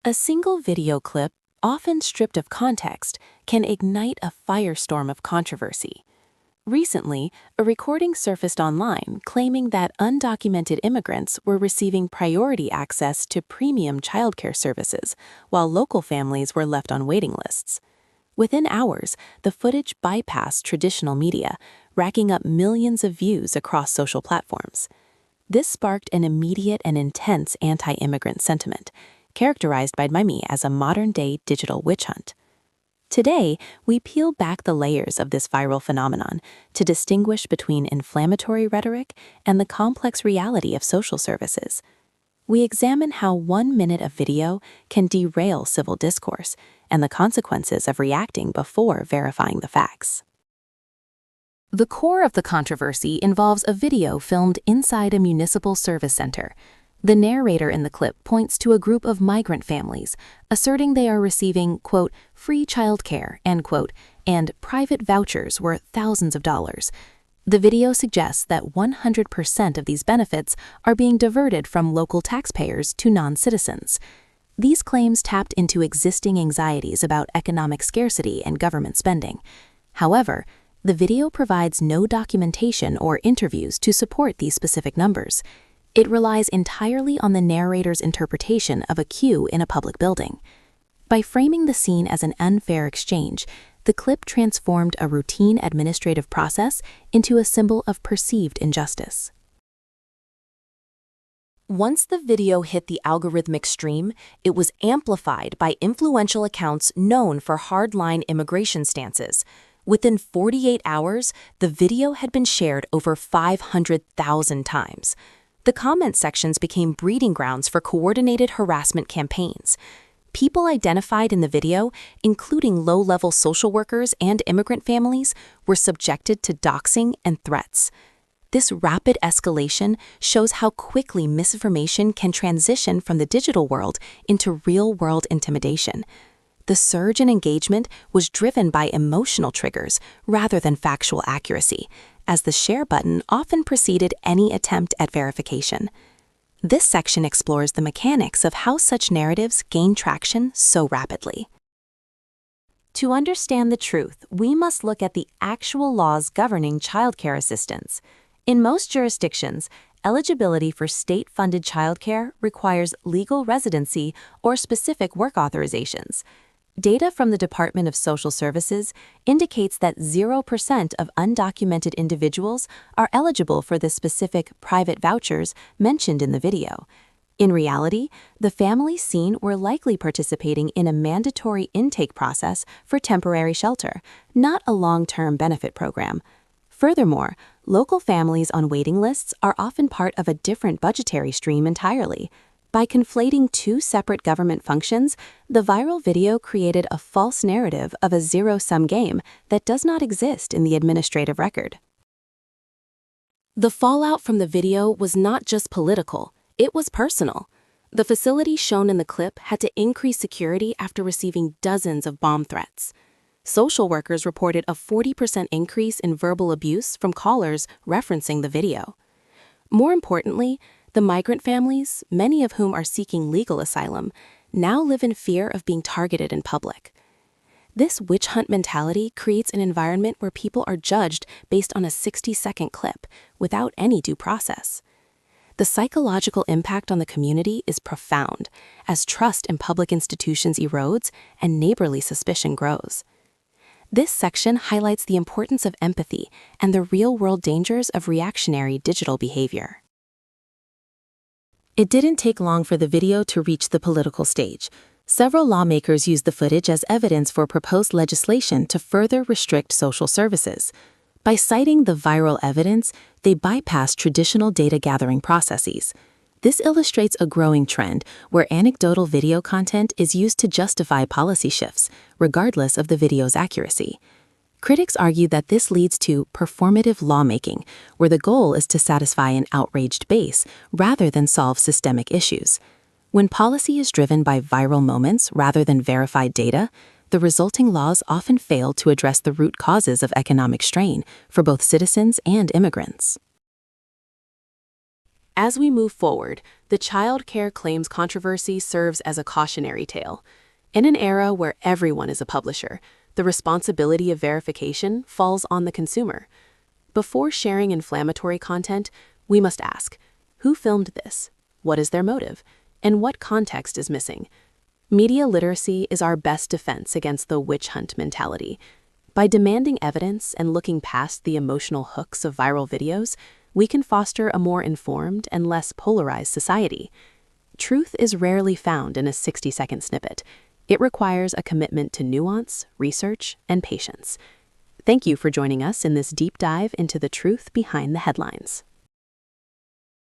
A single video clip, often stripped of context, can ignite a firestorm of controversy. Recently, a recording surfaced online claiming that undocumented immigrants were receiving priority access to premium childcare services, while local families were left on waiting lists. Within hours, the footage bypassed traditional media, racking up millions of views across social platforms. This sparked an immediate and intense anti-immigrant sentiment, characterized by many as a modern-day digital witch hunt. Today, we peel back the layers of this viral phenomenon to distinguish between inflammatory rhetoric and the complex reality of social services. We examine how 1 minute of video can derail civil discourse and the consequences of reacting before verifying the facts. The core of the controversy involves a video filmed inside a municipal service center. The narrator in the clip points to a group of migrant families, asserting they are receiving, quote, free childcare, end quote, and private vouchers worth thousands of dollars. The video suggests that 100% of these benefits are being diverted from local taxpayers to non-citizens. These claims tapped into existing anxieties about economic scarcity and government spending. However, the video provides no documentation or interviews to support these specific numbers. It relies entirely on the narrator's interpretation of a queue in a public building. By framing the scene as an unfair exchange, the clip transformed a routine administrative process into a symbol of perceived injustice. Once the video hit the algorithmic stream, it was amplified by influential accounts known for hardline immigration stances. Within 48 hours, the video had been shared over 500,000 times. The comment sections became breeding grounds for coordinated harassment campaigns. People identified in the video, including low-level social workers and immigrant families, were subjected to doxing and threats. This rapid escalation shows how quickly misinformation can transition from the digital world into real-world intimidation. The surge in engagement was driven by emotional triggers rather than factual accuracy, as the share button often preceded any attempt at verification. This section explores the mechanics of how such narratives gain traction so rapidly. To understand the truth, we must look at the actual laws governing childcare assistance. In most jurisdictions, eligibility for state-funded childcare requires legal residency or specific work authorizations. Data from the Department of Social Services indicates that 0% of undocumented individuals are eligible for the specific private vouchers mentioned in the video. In reality, the families seen were likely participating in a mandatory intake process for temporary shelter, not a long-term benefit program. Furthermore, local families on waiting lists are often part of a different budgetary stream entirely. By conflating two separate government functions, the viral video created a false narrative of a zero-sum game that does not exist in the administrative record. The fallout from the video was not just political, it was personal. The facility shown in the clip had to increase security after receiving dozens of bomb threats. Social workers reported a 40% increase in verbal abuse from callers referencing the video. More importantly, the migrant families, many of whom are seeking legal asylum, now live in fear of being targeted in public. This witch hunt mentality creates an environment where people are judged based on a 60-second clip without any due process. The psychological impact on the community is profound, as trust in public institutions erodes and neighborly suspicion grows. This section highlights the importance of empathy and the real-world dangers of reactionary digital behavior. It didn't take long for the video to reach the political stage. Several lawmakers used the footage as evidence for proposed legislation to further restrict social services. By citing the viral evidence, they bypassed traditional data-gathering processes. This illustrates a growing trend where anecdotal video content is used to justify policy shifts, regardless of the video's accuracy. Critics argue that this leads to performative lawmaking, where the goal is to satisfy an outraged base rather than solve systemic issues. When policy is driven by viral moments rather than verified data, the resulting laws often fail to address the root causes of economic strain for both citizens and immigrants. As we move forward, the child care claims controversy serves as a cautionary tale. In an era where everyone is a publisher, the responsibility of verification falls on the consumer. Before sharing inflammatory content, we must ask, who filmed this? What is their motive? And what context is missing? Media literacy is our best defense against the witch hunt mentality. By demanding evidence and looking past the emotional hooks of viral videos, we can foster a more informed and less polarized society. Truth is rarely found in a 60-second snippet. It requires a commitment to nuance, research, and patience. Thank you for joining us in this deep dive into the truth behind the headlines.